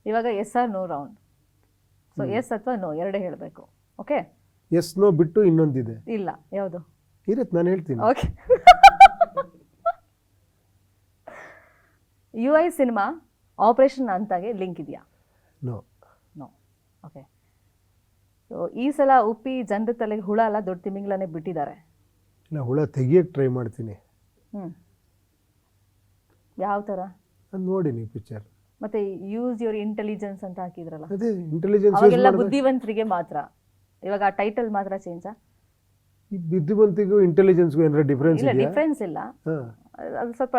ಇವಾಗ yes or no round. So yes ಅಥವಾ no ಎರಡೇ ಹೇಳಬೇಕು. ಓಕೆ, ಎಸ್ ನೋ ಬಿಟ್ಟು ಇನ್ನೊಂದಿದೆ. ಇಲ್ಲ, ಯಾವುದು ಇರತ್ತೆ, ನಾನು ಹೇಳ್ತೀನಿ. Okay. U I cinema operation ಅಂತಾಗೆ ಲಿಂಕ್ ಇದೆಯಾ? ನೋ. ನೋ. ಓಕೆ. ಸೊ ಈ ಸಲ ಉಪ್ಪಿ ಜನರ ತಲೆಗೆ ಹುಳ ಅಲ್ಲ ದೊಡ್ಡ ತಿಮಿಂಗ್ಲನೇ ಬಿಟ್ಟಿದ್ದಾರೆ. ಇಲ್ಲ, ಹುಳ ತೆಗಿಯಕ್ಕೆ ಟ್ರೈ ಮಾಡ್ತೀನಿ. ಯಾವ ಥರ ಅದು ನೋಡಿ ನೀವು ಪಿಕ್ಚರ್. ಮತ್ತೆ ಯೂಸ್ ಯುವರ್ ಇಂಟೆಲಿಜೆನ್ಸ್ ಅಂತ ಹಾಕಿದ್ರಲ್ಲ, ಅದೇ ಇಂಟೆಲಿಜೆನ್ಸ್ ಅವಾಗೆಲ್ಲ ಬುದ್ಧಿವಂತರಿಗೆ ಮಾತ್ರ, ಇವಾಗ ಆ ಟೈಟಲ್ ಮಾತ್ರ ಚೇಂಜಾ? ಈ ಬುದ್ಧಿವಂತಿಗೂ ಇಂಟೆಲಿಜೆನ್ಸ್ಗೂ ಏನಾರ ಡಿಫ್ರೆನ್ಸ್ ಇಲ್ಲ, ಇದೆಯಾ? ಡಿಫ್ರೆನ್ಸ್ ಇಲ್ಲ. ಅದು ಸ್ವಲ್ಪ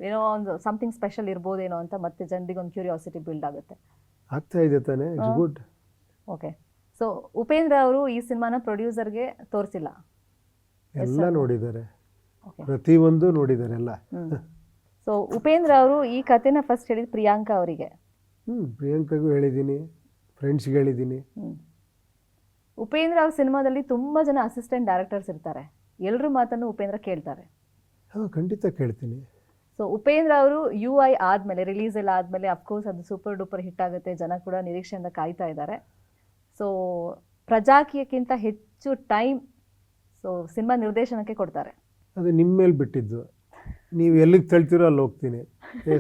ಏನೋ ಒಂದು ಸಮಥಿಂಗ್ ಸ್ಪೆಷಲ್ ಇರ್ಬೋದೇನೋ ಅಂತ ಮತ್ತೆ ಜನರಿಗೆ ಒಂದು ಕ್ಯೂರಿಯಾಸಿಟಿ ಬಿಲ್ಡ್ ಆಗುತ್ತೆ. ಆಗ್ತಾ ಇದೆ ತಾನೆ, it's good. Okay. So Upendra ಅವರು ಈ ಸಿನಿಮಾನ ಪ್ರೊಡ್ಯೂಸರ್ಗೆ ತೋರಿಸಿಲ್ಲ? ಎಲ್ಲ ನೋಡಿದ್ದಾರೆ, ಪ್ರತಿಯೊಂದು ನೋಡಿದ್ದಾರೆ ಎಲ್ಲ. ಸೊ ಉಪೇಂದ್ರ ಅವರು ಈ ಕಥೆನ ಫಸ್ಟ್ ಹೇಳಿದ್ ಪ್ರಿಯಾಂಕಾ ಅವರಿಗೆ. ಪ್ರಿಯಾಂಕಾಗೂ ಹೇಳಿದ್ದೀನಿ, ಫ್ರೆಂಡ್ಸ್ಗೆ ಹೇಳಿದ್ದೀನಿ. ಉಪೇಂದ್ರ ಅವ್ರ ಸಿನಿಮಾದಲ್ಲಿ ತುಂಬಾ ಜನ ಅಸಿಸ್ಟೆಂಟ್ ಡೈರೆಕ್ಟರ್ಸ್ ಇರ್ತಾರೆ, ಎಲ್ಲರೂ ಮಾತನ್ನು ಉಪೇಂದ್ರ ಕೇಳ್ತಾರೆ. ಹಾಂ, ಖಂಡಿತ ಕೇಳ್ತೀನಿ. ಸೊ ಉಪೇಂದ್ರ ಅವರು ಯು ಐ ಆದಮೇಲೆ, ರಿಲೀಸ್ ಎಲ್ಲ ಆದಮೇಲೆ ಅಫ್ಕೋರ್ಸ್ ಅದು ಸೂಪರ್ ಡೂಪರ್ ಹಿಟ್ ಆಗುತ್ತೆ, ಜನ ಕೂಡ ನಿರೀಕ್ಷೆಯಿಂದ ಕಾಯ್ತಾ ಇದ್ದಾರೆ. ಸೊ ಪ್ರಜಾಕೀಯಕ್ಕಿಂತ ಹೆಚ್ಚು ಟೈಮ್ ಸೊ ಸಿನಿಮಾ ನಿರ್ದೇಶನಕ್ಕೆ ಕೊಡ್ತಾರೆ. ಅದು ನಿಮ್ಮ ಮೇಲೆ ಬಿಟ್ಟಿದ್ದು, ನೀವು ಎಲ್ಲಿಗೆ ತಳ್ತೀರೋ ಅಲ್ಲಿ ಹೋಗ್ತೀನಿ.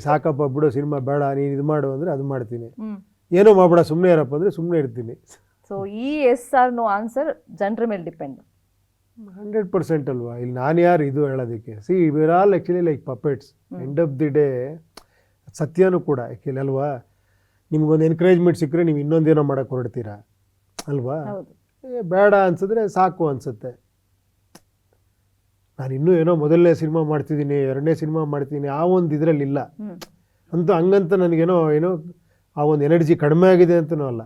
ಸಾಕಪ್ಪ ಬಿಡೋ ಸಿನಿಮಾ ಬೇಡ, ನೀನು ಇದು ಮಾಡು ಅಂದರೆ ಅದು ಮಾಡ್ತೀನಿ, ಏನೋ ಮಾಡಬೇಡ ಸುಮ್ಮನೆ ಇರಪ್ಪ ಅಂದರೆ ಸುಮ್ಮನೆ ಇರ್ತೀನಿ. ಸೊ ಈ ಎಸ್ ಆರ್ ನೋ ಆನ್ಸರ್ ಜನರ ಮೇಲೆ ಡಿಪೆಂಡ್. 100% ಅಲ್ವಾ, ಇಲ್ಲಿ ನಾನು ಯಾರು ಇದು ಹೇಳೋದಕ್ಕೆ? See we're all actually like puppets. End of the day ಸತ್ಯನೂ ಕೂಡ ಆ್ಯಕ್ಚುಲಿ ಅಲ್ವಾ. ನಿಮ್ಗೊಂದು ಎನ್ಕರೇಜ್ಮೆಂಟ್ ಸಿಕ್ಕರೆ ನೀವು ಇನ್ನೊಂದೇನೋ ಮಾಡೋಕ್ಕೆ ಹೊರಡ್ತೀರಾ ಅಲ್ವಾ? ಬೇಡ ಅನ್ಸಿದ್ರೆ ಸಾಕು ಅನಿಸುತ್ತೆ. ನಾನು ಇನ್ನೂ ಏನೋ ಮೊದಲನೇ ಸಿನಿಮಾ ಮಾಡ್ತಿದ್ದೀನಿ, ಎರಡನೇ ಸಿನಿಮಾ ಮಾಡ್ತೀನಿ, ಆ ಒಂದು ಇದರಲ್ಲಿಲ್ಲ ಅಂತೂ ಹಂಗಂತ ನನಗೇನೋ ಆ ಒಂದು ಎನರ್ಜಿ ಕಡಿಮೆ ಆಗಿದೆ ಅಂತನೂ ಅಲ್ಲ.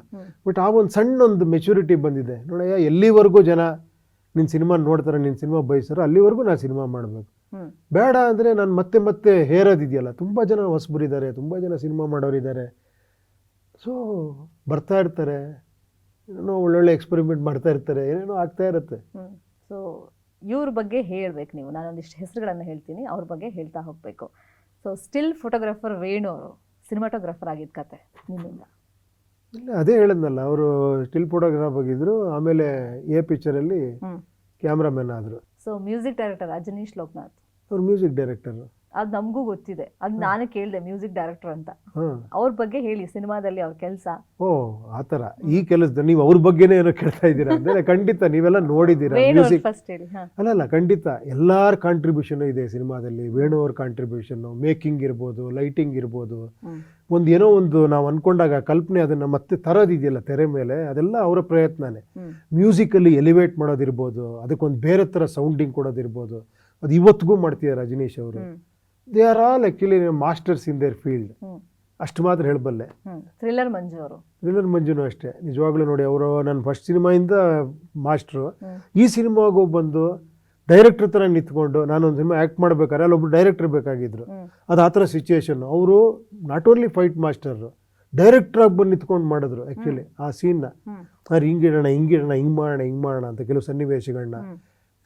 ಬಟ್ ಆ ಒಂದು ಸಣ್ಣ ಒಂದು ಮೆಚುರಿಟಿ ಬಂದಿದೆ ನೋಡಯ್ಯ, ಎಲ್ಲಿವರೆಗೂ ಜನ ನಿನ್ನ ಸಿನಿಮಾ ನೋಡ್ತಾರೆ, ನಿನ್ನ ಸಿನಿಮಾ ಬಯಸ್ತಾರೋ ಅಲ್ಲಿವರೆಗೂ ನಾನು ಸಿನಿಮಾ ಮಾಡಬೇಕು. ಬೇಡ ಅಂದರೆ ನಾನು ಮತ್ತೆ ಹೇರೋದಿದೆಯಲ್ಲ, ತುಂಬ ಜನ ಹೊಸಬರಿದ್ದಾರೆ, ತುಂಬ ಜನ ಸಿನಿಮಾ ಮಾಡೋರಿದ್ದಾರೆ. ಸೊ ಬರ್ತಾ ಇರ್ತಾರೆ, ಏನೋ ಒಳ್ಳೊಳ್ಳೆ ಎಕ್ಸ್ಪೆರಿಮೆಂಟ್ ಮಾಡ್ತಾ ಇರ್ತಾರೆ, ಏನೇನೋ ಆಗ್ತಾ ಇರುತ್ತೆ. ಸೊ ಇವ್ರ ಬಗ್ಗೆ ಹೇಳ್ಬೇಕು ನೀವು. ನಾನೊಂದಿಷ್ಟು ಹೆಸರುಗಳನ್ನು ಹೇಳ್ತೀನಿ, ಅವ್ರ ಬಗ್ಗೆ ಹೇಳ್ತಾ ಹೋಗಬೇಕು. ಸೊ ಸ್ಟಿಲ್ ಫೋಟೋಗ್ರಾಫರ್ ವೇಣು ಅವರು ಸಿನಿಮಾಟೋಗ್ರಾಫರ್ ಆಗಿದ್ದ ಕತೆ ನಿಮ್ಮಿಂದ? ಇಲ್ಲ, ಅದೇ ಹೇಳಿದ್ನಲ್ಲ, ಅವರು ಸ್ಟಿಲ್ ಫೋಟೋಗ್ರಾಫ್ ಆಗಿದ್ರು, ಆಮೇಲೆ ಎ ಪಿಕ್ಚರಲ್ಲಿ ಕ್ಯಾಮ್ರಾಮನ್ ಆದರು. So music director Ajaneesh Loknath ಅವ್ರು ಮ್ಯೂಸಿಕ್ ಡೈರೆಕ್ಟರು. ಅದು ನಮಗೂ ಗೊತ್ತಿದೆ, ಅದು ನಾನು ಕೇಳಿದೆ ಮ್ಯೂಸಿಕ್ ಡೈರೆಕ್ಟರ್ ಅಂತ. ಅವ್ರ ಬಗ್ಗೆ ಹೇಳಿ, ಸಿನಿಮಾದಲ್ಲಿ ಅವ್ರ ಕೆಲಸ. ಓ ಆ ಥರ ಈ ಕೆಲಸದ ನೀವು ಅವ್ರ ಬಗ್ಗೆನೇ ಏನೋ ಕೇಳ್ತಾ ಇದ್ದೀರಾ ಅಂದರೆ ಖಂಡಿತ ನೀವೆಲ್ಲ ನೋಡಿದ್ದೀರಾ. ಮ್ಯೂಸಿಕ್ ಅಲ್ಲ, ಖಂಡಿತ ಎಲ್ಲರ ಕಾಂಟ್ರಿಬ್ಯೂಷನ್ ಇದೆ ಸಿನಿಮಾದಲ್ಲಿ. ವೇಣು ಅವ್ರ ಕಾಂಟ್ರಿಬ್ಯೂಷನ್ನು, ಮೇಕಿಂಗ್ ಇರ್ಬೋದು, ಲೈಟಿಂಗ್ ಇರ್ಬೋದು, ಏನೋ ಒಂದು ನಾವು ಅಂದ್ಕೊಂಡಾಗ ಕಲ್ಪನೆ ಅದನ್ನು ಮತ್ತೆ ತರೋದಿದೆಯಲ್ಲ ತೆರೆ ಮೇಲೆ, ಅದೆಲ್ಲ ಅವರ ಪ್ರಯತ್ನನೇ. ಮ್ಯೂಸಿಕಲ್ಲಿ ಎಲಿವೇಟ್ ಮಾಡೋದಿರ್ಬೋದು, ಅದಕ್ಕೊಂದು ಬೇರೆ ಥರ ಸೌಂಡಿಂಗ್ ಕೊಡೋದಿರ್ಬೋದು, ಅದು ಇವತ್ತಿಗೂ ಮಾಡ್ತಿದ್ದಾರೆ ರಜನೀಶ್ ಅವರು. They are all actually masters in their field, ಅಷ್ಟು ಮಾತ್ರ ಹೇಳಬಲ್ಲೆ. ಥ್ರಿಲ್ಲರ್ ಮಂಜು ಅವರು, ಥ್ರಿಲ್ಲರ್ ಮಂಜುನೂ ಅಷ್ಟೇ, ನಿಜವಾಗ್ಲೂ ನೋಡಿ ಅವರು ನನ್ನ ಫಸ್ಟ್ ಸಿನಿಮಾಯಿಂದ ಮಾಸ್ಟ್ರು. ಈ ಸಿನಿಮಾಗೂ ಬಂದು ಡೈರೆಕ್ಟರ್ ಥರ ನಿಂತ್ಕೊಂಡು, ನಾನೊಂದು ಸಿನಿಮಾ ಆ್ಯಕ್ಟ್ ಮಾಡ್ಬೇಕಾದ್ರೆ ಅಲ್ಲೊಬ್ರು ಡೈರೆಕ್ಟರ್ ಬೇಕಾಗಿದ್ರು, ಅದು ಆ ಥರ ಸಿಚುವೇಶನ್. ಅವರು not only fight master, director ಆಗಿ ಬಂದು ನಿಂತ್ಕೊಂಡು ಮಾಡಿದ್ರು ಆ್ಯಕ್ಚುಲಿ ಆ ಸೀನ್ನ. ಅವ್ರು ಹಿಂಗಿಡೋಣ ಹಿಂಗೆ ಮಾಡೋಣ ಅಂತ ಕೆಲವು ಸನ್ನಿವೇಶಗಳನ್ನ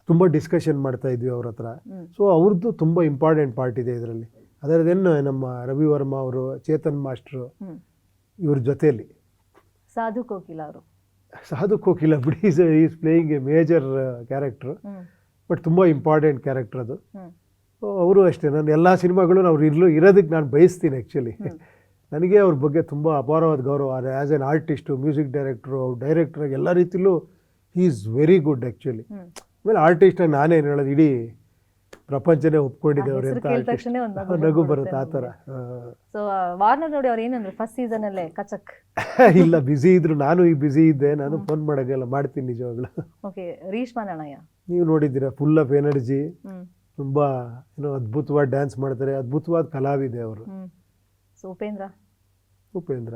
ತುಂಬ ಡಿಸ್ಕಷನ್ ಮಾಡ್ತಾ ಇದ್ವಿ ಅವ್ರ ಹತ್ರ. ಸೊ ಅವ್ರದ್ದು ತುಂಬ ಇಂಪಾರ್ಟೆಂಟ್ ಪಾರ್ಟ್ ಇದೆ ಇದರಲ್ಲಿ. ಅದರದೇನು ನಮ್ಮ ರವಿ ವರ್ಮಾ ಅವರು, ಚೇತನ್ ಮಾಸ್ಟ್ರು, ಇವ್ರ ಜೊತೆಯಲ್ಲಿ ಸಾಧು ಕೋಕಿಲ ಬಿಡಿ, is playing A major character, but ತುಂಬ ಇಂಪಾರ್ಟೆಂಟ್ ಕ್ಯಾರೆಕ್ಟರ್ ಅದು. ಅವರು ಅಷ್ಟೇ, ನಾನು ಎಲ್ಲ ಸಿನಿಮಾಗಳು ಅವ್ರು ಇರೋದಕ್ಕೆ ನಾನು ಬಯಸ್ತೀನಿ ಆ್ಯಕ್ಚುಲಿ. ನನಗೆ ಅವ್ರ ಬಗ್ಗೆ ತುಂಬ ಅಪಾರವಾದ ಗೌರವ. As an artist, music director, ಡೈರೆಕ್ಟ್ರಾಗಿ ಎಲ್ಲ ರೀತಿಲೂ he is very good actually. ಆಮೇಲೆ ಆರ್ಟಿಸ್ಟಾಗಿ ನಾನೇನು ಹೇಳೋದು, ಇಡೀ ಪ್ರಪಂಚನೇ ಒಪ್ಕೊಂಡಿದೆ ಅವ್ರು ಅಂತ ನಗು ಬರುತ್ತೆ ಆ ಥರ. ಸೊ ವಾರ್ನರ್ ನೋಡಿ ಅವ್ರು ಏನಂದ್ರೆ ಫಸ್ಟ್ ಸೀಸನ್ ಅಲ್ಲೇ ಕಚಕ್ ಇಲ್ಲ, ಬ್ಯುಸಿ ಇದ್ರು, ನಾನು ಈಗ ಬ್ಯುಸಿ ಇದ್ದೆ, ನಾನು ಫೋನ್ ಮಾಡೋಕ್ಕೆಲ್ಲ ಮಾಡ್ತೀನಿ ನಿಜವಾಗ್ಲೂ. ಓಕೆ, ರೀಶ್ಮಾ ನಾಣಯ್ಯ ನೀವು ನೋಡಿದ್ದೀರಾ, ಫುಲ್ ಆಫ್ ಎನರ್ಜಿ, ತುಂಬ ಏನೋ ಅದ್ಭುತವಾದ ಡ್ಯಾನ್ಸ್ ಮಾಡ್ತಾರೆ, ಅದ್ಭುತವಾದ ಕಲಾವಿದೆ ಅವರು. ಸೊ ಉಪೇಂದ್ರ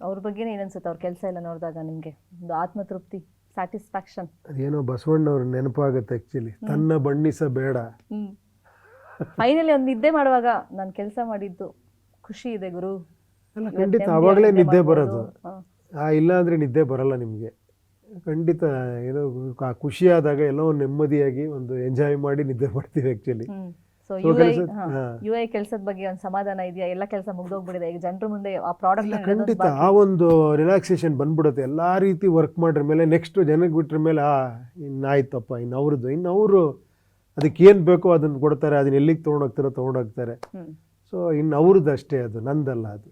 ಅವ್ರ ಬಗ್ಗೆ ಏನನ್ಸುತ್ತೆ? ಅವ್ರ ಕೆಲಸ ಎಲ್ಲ ನೋಡಿದಾಗ ನಿಮಗೆ ಒಂದು ಆತ್ಮತೃಪ್ತಿ, ಸ್ಯಾಟಿಸ್ಫ್ಯಾಕ್ಷನ್? ಅದೇನೋ ಬಸವಣ್ಣವ್ರ ನೆನಪಾಗುತ್ತೆ ಆ್ಯಕ್ಚುಲಿ, ತನ್ನ ಬಣ್ಣಿಸಬೇಡ. ಫೈನಲಿ ಒಂದು ನಿದ್ದೆ ಮಾಡುವಾಗ ನಾನು ಕೆಲಸ ಮಾಡಿದ್ದು ಖುಷಿ ಇದೆ ಗುರು ಅಲ್ಲ, ಖಂಡಿತ ಆವಾಗಲೇ ನಿದ್ದೆ ಬರೋದು. ಇಲ್ಲ ಅಂದರೆ ನಿದ್ದೆ ಬರಲ್ಲ ನಿಮಗೆ ಖಂಡಿತ. ಏನೋ ಖುಷಿಯಾದಾಗ ಎಲ್ಲೋ ನೆಮ್ಮದಿಯಾಗಿ ಒಂದು ಎಂಜಾಯ್ ಮಾಡಿ ನಿದ್ದೆ ಮಾಡ್ತೀವಿ actually. So so So, you I ಕೆಲಸದ ಬಗ್ಗೆ ಒಂದು ಸಮಾಧಾನ ಇದೆಯಾ? ಎಲ್ಲ ಕೆಲಸ ಮುಗ್ದೋಗ್ಬಿಟ್ಟಿದೆ, ಈಗ ಜನರ ಮುಂದೆ ಆ ಪ್ರಾಡಕ್ಟ್ ಖಂಡಿತ ಆ ಒಂದು ರಿಲ್ಯಾಕ್ಸೇಷನ್ ಬಂದ್ಬಿಡುತ್ತೆ. ಎಲ್ಲ ರೀತಿ ವರ್ಕ್ ಮಾಡಿರ ಮೇಲೆ ನೆಕ್ಸ್ಟ್ ಜನಕ್ಕೆ ಬಿಟ್ರ ಮೇಲೆ ಇನ್ನಾಯ್ತಪ್ಪ, ಇನ್ನು ಅವರು ಅದಕ್ಕೆ ಏನು ಬೇಕೋ ಅದನ್ನು ಕೊಡ್ತಾರೆ, ಅದನ್ನ ಎಲ್ಲಿಗೆ ತೊಗೊಂಡೋಗ್ತಾರೋ ತೊಗೊಂಡೋಗ್ತಾರೆ. ಸೊ ಇನ್ನು ಅವ್ರದ್ದು ಅಷ್ಟೇ, ಅದು ನಂದಲ್ಲ ಅದು.